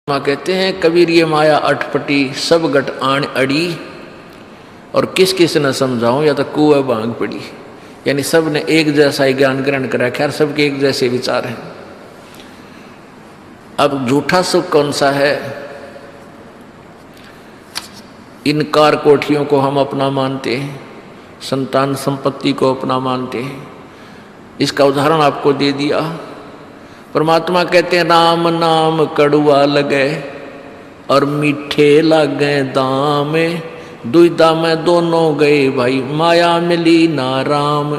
माँ कहते हैं कबीर ये माया अटपटी सब गट आण अड़ी, और किस किस न समझाऊं या तो कुएं भांग पड़ी। यानी सब ने एक जैसा ही ज्ञान ग्रहण करा, खैर सबके एक जैसे विचार हैं। अब झूठा सुख कौन सा है? इन कार कोठियों को हम अपना मानते हैं, संतान संपत्ति को अपना मानते हैं। इसका उदाहरण आपको दे दिया। परमात्मा कहते हैं राम नाम कड़ुआ लगे और मीठे लागे दाम, दुविधा में दोनों गए भाई माया मिली ना राम।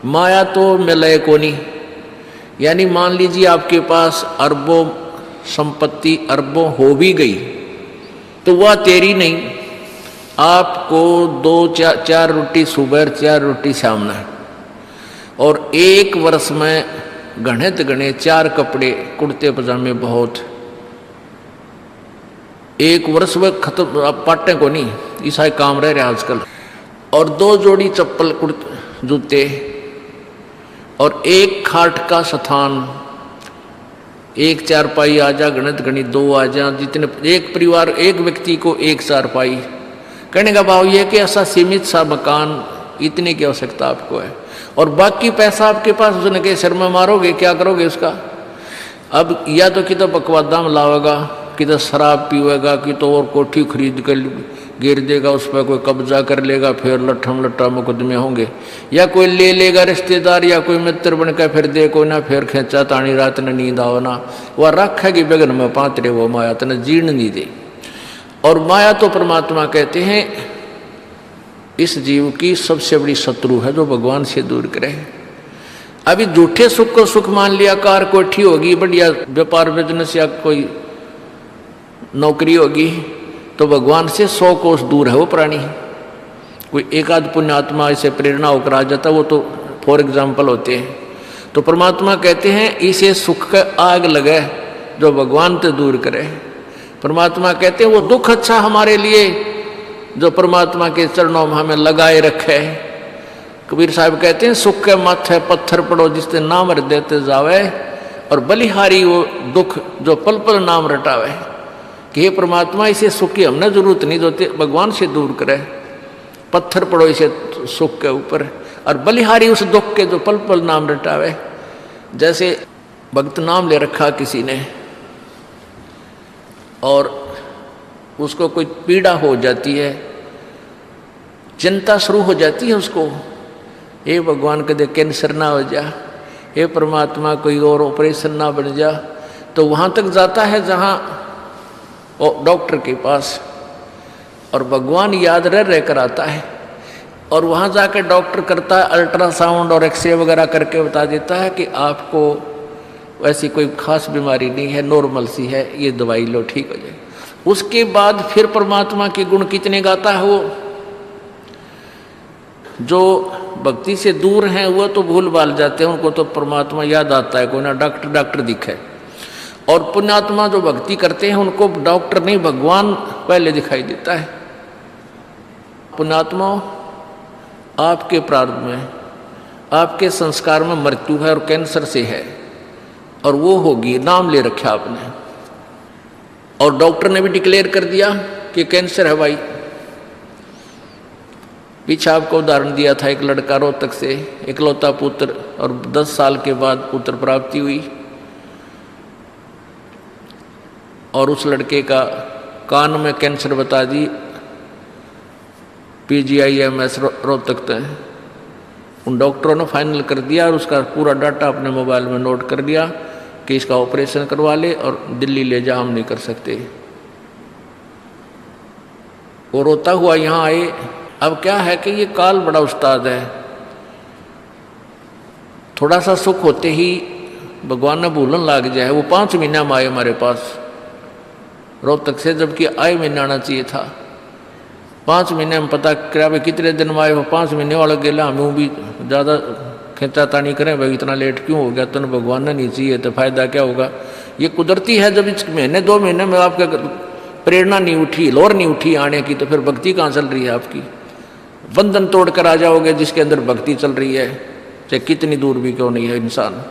माया तो मिले को नहीं। यानी मान लीजिए आपके पास अरबों संपत्ति अरबों हो भी गई तो वह तेरी नहीं। आपको 2-4 रोटी सुबह 4 रोटी शाम है, और एक वर्ष में गणित गणे 4 कपड़े कुर्ते पजामे बहुत। एक वर्ष में खत्म, आप पाटे को नहीं, ईसाई काम रह रहे आजकल। और 2 जोड़ी चप्पल कुर्ते जूते, और एक खाट का स्थान, एक चारपाई आ जा, गणित गणित 2 आ जा, जितने एक परिवार एक व्यक्ति को एक चारपाई। कहने का भाव यह कि ऐसा सीमित सा मकान, इतने की आवश्यकता आपको है, और बाकी पैसा आपके पास उसने के सिर में मारोगे, क्या करोगे उसका? अब या तो कि तो बकवादा में लावेगा, कि तो शराब पीवेगा, कि तो और कोठी खरीद कर गिर देगा, उस पर कोई कब्जा कर लेगा, फिर लट्ठम लट्ठा मुकदमे होंगे। या कोई ले लेगा रिश्तेदार या कोई मित्र बनकर फिर देखो ना, फिर खेचा तानी रात ने नींद आओ ना। वह रखेगी बेगन में पात्रे वो माया तने जीर्ण नहीं दे। और माया तो परमात्मा कहते हैं इस जीव की सबसे बड़ी शत्रु है, जो भगवान से दूर करे। अभी झूठे सुख को सुख मान लिया, कार कोठी होगी, बढ़िया व्यापार बिजनेस या कोई नौकरी होगी, तो भगवान से 100 कोस दूर है वो प्राणी। कोई एक आध पुण्यात्मा इसे प्रेरणा होकर आ जाता, वो तो फॉर एग्जाम्पल होते हैं। तो परमात्मा कहते हैं इसे सुख का आग लगे जो भगवान से दूर करे। परमात्मा कहते हैं वो दुख अच्छा हमारे लिए जो परमात्मा के चरणों में हमें लगाए रखे। कबीर साहब कहते हैं सुख के माथे पत्थर पड़ो जिससे नाम रट देते जावे, और बलिहारी वो दुख जो पल पल नाम रटावे। कि हे परमात्मा इसे सुख की हमने जरूरत नहीं, जो भगवान से दूर करे। पत्थर पड़ो इसे सुख के ऊपर, और बलिहारी उस दुख के जो पल पल नाम रटावे। जैसे भक्त नाम ले रखा किसी ने और उसको कोई पीड़ा हो जाती है, चिंता शुरू हो जाती है उसको। हे भगवान कदे कैंसर ना हो जा, हे परमात्मा कोई और ऑपरेशन ना बन जा। तो वहाँ तक जाता है जहाँ डॉक्टर के पास, और भगवान याद रह कर आता है। और वहाँ जाकर डॉक्टर करता है अल्ट्रासाउंड और एक्सरे वगैरह करके बता देता है कि आपको ऐसी कोई खास बीमारी नहीं है, नॉर्मल सी है, ये दवाई लो ठीक हो जाए। उसके बाद फिर परमात्मा के गुण कितने गाता है वो। जो भक्ति से दूर हैं वो तो भूल भाल जाते हैं, उनको तो परमात्मा याद आता है, कोई ना डॉक्टर दिखे। और पुण्यात्मा जो भक्ति करते हैं उनको डॉक्टर नहीं भगवान पहले दिखाई देता है। पुण्यात्मा आपके प्रारब्ध में, आपके संस्कार में मृत्यु है और कैंसर से है, और वो होगी, नाम ले रखा आपने। और डॉक्टर ने भी डिक्लेयर कर दिया कि कैंसर है भाई। पीछे आपको उदाहरण दिया था, एक लड़का रोहतक से, इकलौता पुत्र, और 10 साल के बाद पुत्र प्राप्ति हुई। और उस लड़के का कान में कैंसर बता दी, PGIMS रोहतक तक। उन डॉक्टरों ने फाइनल कर दिया और उसका पूरा डाटा अपने मोबाइल में नोट कर दिया कि इसका ऑपरेशन करवा ले और दिल्ली ले जा, हम नहीं कर सकते। वो रोता हुआ यहाँ आए। अब क्या है कि ये काल बड़ा उस्ताद है, थोड़ा सा सुख होते ही भगवान ने भूलन लाग जाए। वो 5 महीना में आए हमारे पास रोहतक से, जबकि आए महीने आना चाहिए था। 5 महीने में पता करा भाई कितने दिन में आए हो, 5 महीने वाला गेला। हमें भी ज़्यादा खेचा तानी करें भाई इतना लेट क्यों हो गया, तो भगवान ने नहीं चाहिए तो फायदा क्या होगा। ये कुदरती है, जब इस महीने 2 महीने में आपका प्रेरणा नहीं उठी, लोर नहीं उठी आने की, तो फिर भक्ति कहाँ चल रही है आपकी। बंधन तोड़ कर आ जाओगे जिसके अंदर भक्ति चल रही है, चाहे कितनी दूर भी क्यों नहीं है इंसान।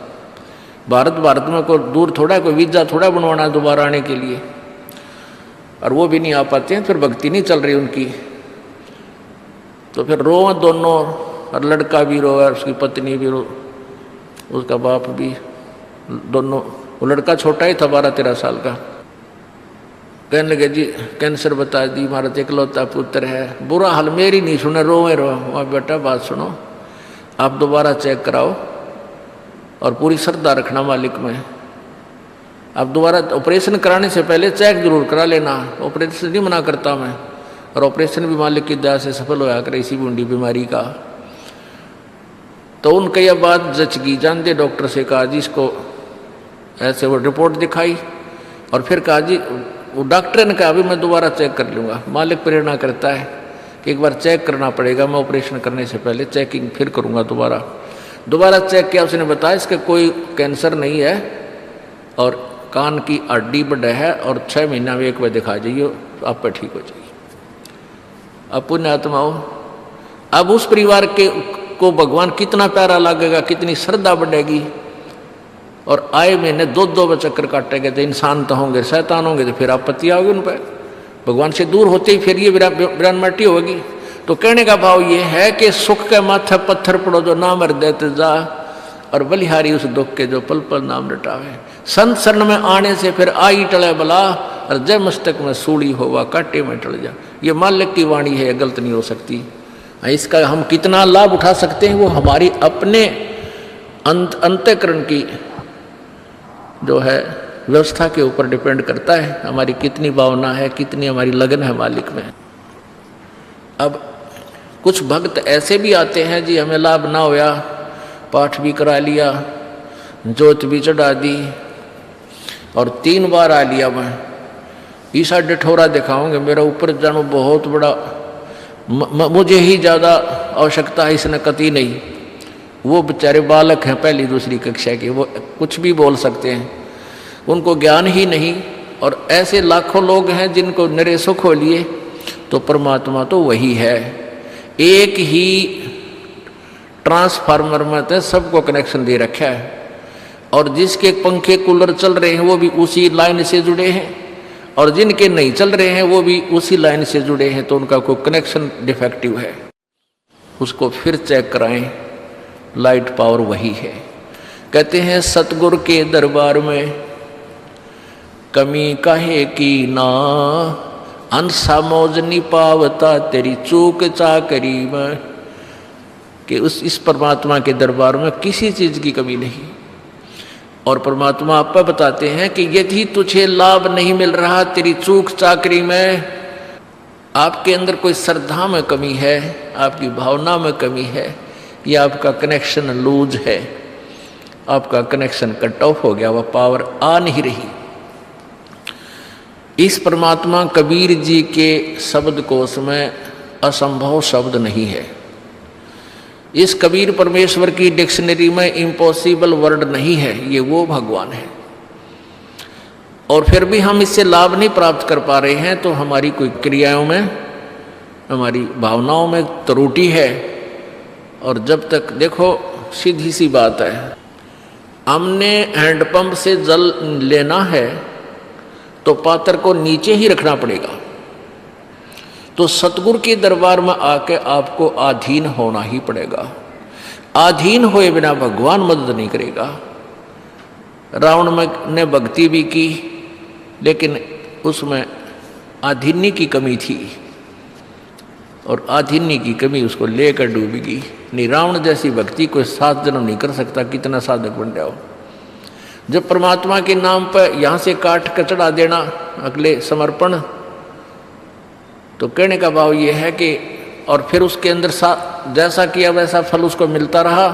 भारत में कोई दूर थोड़ा है, कोई वीजा थोड़ा बनवाना है दोबारा आने के लिए। और वो भी नहीं आ पाते हैं, फिर भक्ति नहीं चल रही उनकी, तो फिर रोए दोनों, और लड़का भी रोए, उसकी पत्नी भी रो, उसका बाप भी, दोनों। वो लड़का छोटा ही था, 12-13 साल का। कहने लगे जी कैंसर बता दी, हमारा इकलौता पुत्र है। बुरा हाल, मेरी नहीं सुने, रोए रो। वहाँ बेटा बात सुनो, आप दोबारा चेक कराओ और पूरी श्रद्धा रखना मालिक में। आप दोबारा ऑपरेशन कराने से पहले चेक जरूर करा लेना। ऑपरेशन नहीं मना करता मैं, और ऑपरेशन भी मालिक की दया से सफल होया करे इसी बूंदी बीमारी का। तो उनका यह बात जच गई, जानते डॉक्टर से कहा जी इसको ऐसे, वो रिपोर्ट दिखाई और फिर कहा जी, वो डॉक्टर ने कहा अभी मैं दोबारा चेक कर लूँगा। मालिक प्रेरणा करता है कि एक बार चेक करना पड़ेगा, मैं ऑपरेशन करने से पहले चेकिंग फिर करूँगा। दोबारा चेक किया, उसने बताया इसका कोई कैंसर नहीं है और कान की हड्डी बढ़ है और 6 महीना में एक बार दिखा जाइए, तो आप पर ठीक हो जाइए। अब पुण्य आत्माओं, अब उस परिवार के को भगवान कितना प्यारा लगेगा, कितनी श्रद्धा बढ़ेगी। और आए महीने 2-2 चक्कर काटेंगे, तो इंसान तो होंगे, शैतान होंगे, तो फिर आपत्ति आओगी उन पर। भगवान से दूर होते ही फिर ये विरानमाटी होगी। तो कहने का भाव ये है कि सुख के माथे पत्थर पड़ो जो नाम हृदय ते जा, और बलिहारी उस दुख के जो पल पल नाम रटावे। संत शरण में आने से फिर आई टले बला, और जय मस्तक में सूड़ी होवा कांटे में टल जा। ये मालिक की वाणी है, गलत नहीं हो सकती। इसका हम कितना लाभ उठा सकते हैं वो हमारी अपने अंतःकरण की जो है व्यवस्था के ऊपर डिपेंड करता है। हमारी कितनी भावना है, कितनी हमारी लगन है मालिक में। अब कुछ भक्त ऐसे भी आते हैं जी, हमें लाभ ना होया, पाठ भी करा लिया, जोत भी चढ़ा दी और 3 बार आ लिया, मैं ईसा डिठोरा दिखाऊंगे, मेरा ऊपर जानो बहुत बड़ा, मुझे ही ज़्यादा आवश्यकता है, इसने कति नहीं। वो बेचारे बालक हैं, पहली दूसरी कक्षा के, वो कुछ भी बोल सकते हैं, उनको ज्ञान ही नहीं। और ऐसे लाखों लोग हैं जिनको निरे सुख हो लिए, तो परमात्मा तो वही है। एक ही ट्रांसफार्मर में तो सबको कनेक्शन दे रखा है, और जिसके पंखे कूलर चल रहे हैं वो भी उसी लाइन से जुड़े हैं, और जिनके नहीं चल रहे हैं वो भी उसी लाइन से जुड़े हैं। तो उनका कोई कनेक्शन डिफेक्टिव है, उसको फिर चेक कराएं, लाइट पावर वही है। कहते हैं सतगुरु के दरबार में कमी काहे की ना, अंसा मौज नहीं पावता तेरी चूक चाकरी में। कि इस परमात्मा के दरबार में किसी चीज की कमी नहीं। और परमात्मा आप बताते हैं कि यदि तुझे लाभ नहीं मिल रहा तेरी चूक चाकरी में, आपके अंदर कोई श्रद्धा में कमी है, आपकी भावना में कमी है, या आपका कनेक्शन लूज है, आपका कनेक्शन कट ऑफ हो गया, वह पावर आ नहीं रही। इस परमात्मा कबीर जी के शब्दकोश में असंभव शब्द नहीं है। इस कबीर परमेश्वर की डिक्शनरी में इम्पॉसिबल वर्ड नहीं है। ये वो भगवान है, और फिर भी हम इससे लाभ नहीं प्राप्त कर पा रहे हैं, तो हमारी कोई क्रियाओं में, हमारी भावनाओं में त्रुटि है। और जब तक देखो, सीधी सी बात है, हमने हैंडपंप से जल लेना है तो पात्र को नीचे ही रखना पड़ेगा। तो सतगुरु के दरबार में आके आपको अधीन होना ही पड़ेगा। अधीन हुए बिना भगवान मदद नहीं करेगा। रावण ने भक्ति भी की, लेकिन उसमें अधीनी की कमी थी, और अधीनी की कमी उसको लेकर डूबेगी। नहीं, रावण जैसी भक्ति कोई 7 जन्म नहीं कर सकता, कितना साधक बन जाओ। जब परमात्मा के नाम पर यहाँ से काट कर चढ़ा देना अगले समर्पण, तो कहने का भाव ये है कि और फिर उसके अंदर जैसा किया वैसा फल उसको मिलता रहा,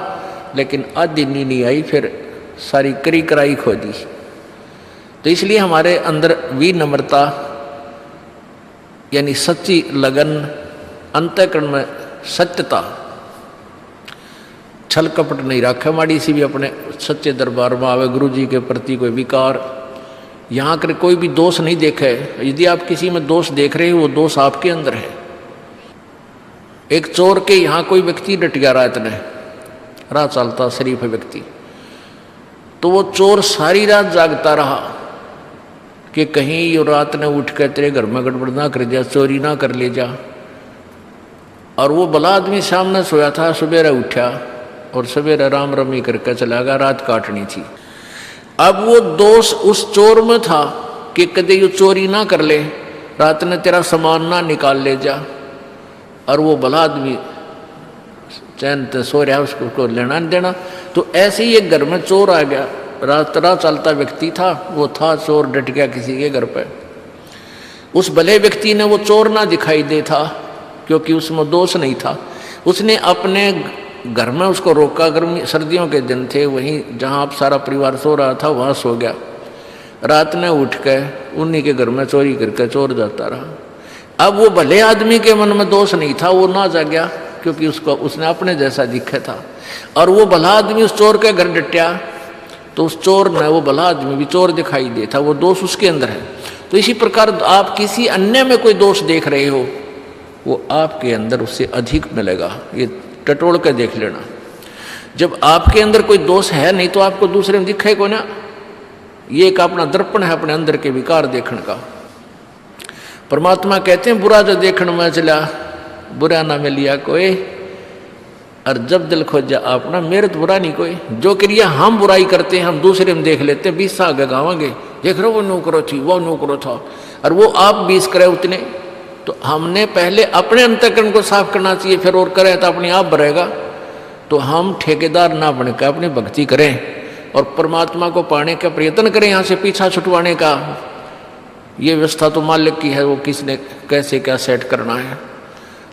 लेकिन अधीनी नहीं आई, फिर सारी करी कराई खो दी। तो इसलिए हमारे अंदर विनम्रता यानी सच्ची लगन, अंतःकरण में सत्यता, छल कपट नहीं रखा माड़ी सी भी अपने सच्चे दरबार में आवे। गुरु जी के प्रति कोई विकार, यहाँ कर कोई भी दोष नहीं देखे। यदि आप किसी में दोष देख रहे हो, वो दोष आपके अंदर है। एक चोर के यहाँ कोई व्यक्ति डट गया रात ने, राह चलता शरीफ व्यक्ति, तो वो चोर सारी रात जागता रहा कि कहीं ये रात ने उठ कर तेरे घर में गड़बड़ ना कर जा, चोरी ना कर ले जा। और वो भला आदमी सामने सोया था, सवेरे उठा और सवेरे राम रमी करके चला गया, रात काटनी थी। अब वो दोष उस चोर में था कि कदे ये चोरी ना कर ले, रात ने तेरा सामान ना निकाल ले जा। और वो भला आदमी चैन से सो रहा, उसको लेना नहीं देना। तो ऐसे ही एक घर में चोर आ गया, रात चलता व्यक्ति था, वो था चोर, डट गया किसी के घर पर। उस भले व्यक्ति ने वो चोर ना दिखाई दे था, क्योंकि उसमें दोष नहीं था। उसने अपने घर में उसको रोका, गर्मी सर्दियों के दिन थे, वहीं जहाँ आप सारा परिवार सो रहा था वहाँ सो गया। रात ने उठ कर उन्हीं के घर में चोरी करके चोर जाता रहा। अब वो भले आदमी के मन में दोष नहीं था, वो ना जा गया, क्योंकि उसने अपने जैसा दिखा था। और वो भला आदमी उस चोर के घर डटिया, तो उस चोर ने वो भला आदमी भी चोर दिखाई देता, वो दोष उसके अंदर है। तो इसी प्रकार आप किसी अन्य में कोई दोष देख रहे हो, वो आपके अंदर उससे अधिक मिलेगा। ये टटोल कर देख लेना। जब आपके अंदर कोई दोष है नहीं तो आपको दूसरे में दिखे को ना। ये एक अपना दर्पण है अपने अंदर के विकार देखने का। परमात्मा कहते हैं बुरा जो देखने में चला बुरा ना मिलिया कोई, और जब दिल खोजा अपना मेरे तो बुरा नहीं कोई। जो क्रिया हम बुराई करते हैं हम दूसरे में देख लेते हैं, 20 आगे गावांगे, देख रहे वो नौकरो थी, वो नौकरो था, और वो आप 20 करे उतने। तो हमने पहले अपने अंतःकरण को साफ करना चाहिए, फिर और करें तो अपने आप बढ़ेगा। तो हम ठेकेदार ना बनकर अपनी भक्ति करें और परमात्मा को पाने का प्रयत्न करें, यहाँ से पीछा छुटवाने का। ये व्यवस्था तो मालिक की है, वो किसने कैसे क्या सेट करना है।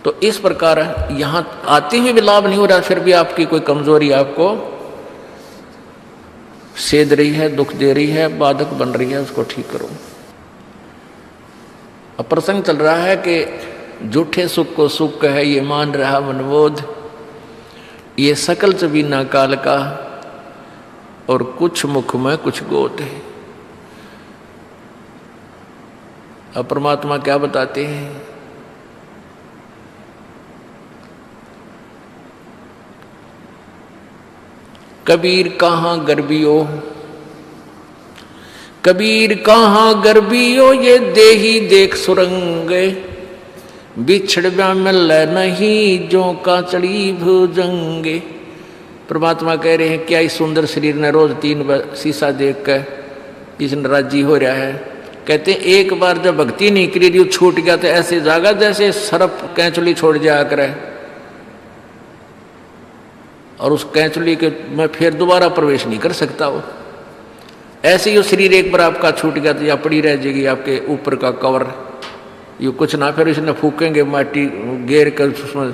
तो इस प्रकार यहाँ आते हुए भी लाभ नहीं हो रहा, फिर भी आपकी कोई कमजोरी आपको सेध रही है, दुख दे रही है, बाधक बन रही है, उसको ठीक करो। अब प्रसंग चल रहा है कि झूठे सुख को सुख है ये मान रहा मनबोध, ये सकल चबीना काल का और कुछ मुख में कुछ गोद है। अब परमात्मा क्या बताते हैं, कबीर कहाँ गर्बियो, कबीर कहाँ गर्बियो ये देही देख सुरंगे, बिछड़ मिल नहीं जो का चढ़ी भुजंगे। परमात्मा कह रहे हैं क्या इस सुंदर शरीर ने रोज 3 बार शीशा देख कर इसने राजी हो रहा है। कहते हैं एक बार जब भक्ति नहीं करी छूट गया तो ऐसे जागा जैसे सरप कैंचुली छोड़ जाया करे, और उस कैंचुली के में फिर दोबारा प्रवेश नहीं कर सकता वो। ऐसे ही वो शरीर एक बार आपका छूट गया तो या पड़ी रह जाएगी आपके ऊपर का कवर, ये कुछ ना, फिर इसने फूकेंगे माटी घेर कर उसमें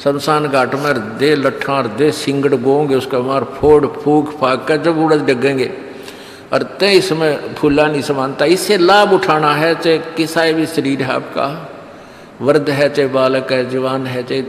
शमशान घाट में दे लट्ठा और दे सिंगड़ गोंगे, उसका मार फोड़ फूक फाक कर जब उड़द डगेंगे। और तय इसमें फूला नहीं समानता। इससे लाभ उठाना है, चाहे किसा भी शरीर है आपका, वृद्ध है चाहे बालक है, जवान है चाहे